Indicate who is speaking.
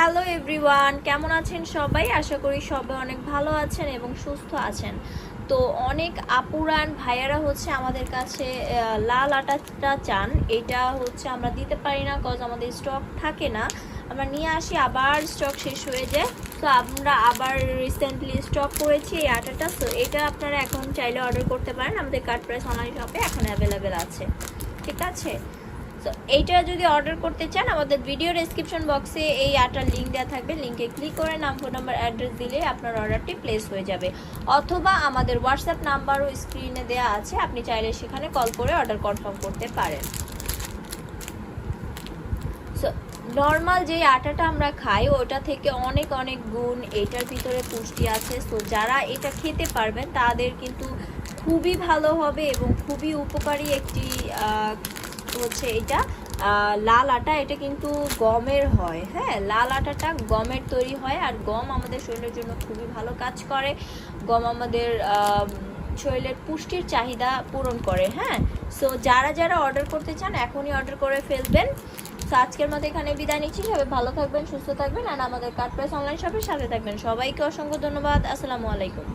Speaker 1: Hello everyone, কেমন আছেন সবাই? আশা করি সবাই অনেক ভালো আছেন এবং সুস্থ আছেন। তো অনেক আপুরান ভাইয়ারা হচ্ছে আমাদের কাছে লাল আটাটা চান। এটা হচ্ছে আমরা দিতে পারি না, কজ আমাদের স্টক থাকে না। আমরা নিয়ে আসি, আবার স্টক শেষ হয়ে যায়। তো আমরা আবার রিসেন্টলি স্টক করেছি এই আটাটা। তো এটা আপনারা এখন চাইলে অর্ডার করতে পারেন, আমাদের কার্ড প্রাইস অনলাইন শপে এখন অ্যাভেলেবেল আছে। ঠিক আছে, তো এইটা যদি অর্ডার করতে চান আমাদের ভিডিও ডেসক্রিপশন বক্সে এই আটার লিঙ্ক দেওয়া থাকবে, লিঙ্কে ক্লিক করে নাম, ফোন নাম্বার, অ্যাড্রেস দিলে আপনার অর্ডারটি প্লেস হয়ে যাবে। অথবা আমাদের হোয়াটসঅ্যাপ নাম্বারও স্ক্রিনে দেওয়া আছে, আপনি চাইলে সেখানে কল করে অর্ডার কনফার্ম করতে পারেন। সো নর্মাল যে আটাটা আমরা খাই ওটা থেকে অনেক অনেক গুণ এটার ভিতরে পুষ্টি আছে। সো যারা এটা খেতে পারবেন তাদের কিন্তু খুবই ভালো হবে এবং খুবই উপকারী একটি হচ্ছে এটা লাল আটা। এটা কিন্তু গমের হয়, হ্যাঁ, লাল আটাটা গমের তৈরি হয়। আর গম আমাদের শরীরের জন্য খুবই ভালো কাজ করে। গম আমাদের শরীরের পুষ্টির চাহিদা পূরণ করে। হ্যাঁ, সো যারা যারা অর্ডার করতে চান এখনই অর্ডার করে ফেলবেন। তো আজকের মতো এখানে বিদায় নিচ্ছি। সবাই ভালো থাকবেন, সুস্থ থাকবেন, আর আমাদের কার্ড প্রাইস অনলাইন শপের সাথে থাকবেন। সবাইকে অসংখ্য ধন্যবাদ। আসসালামু আলাইকুম।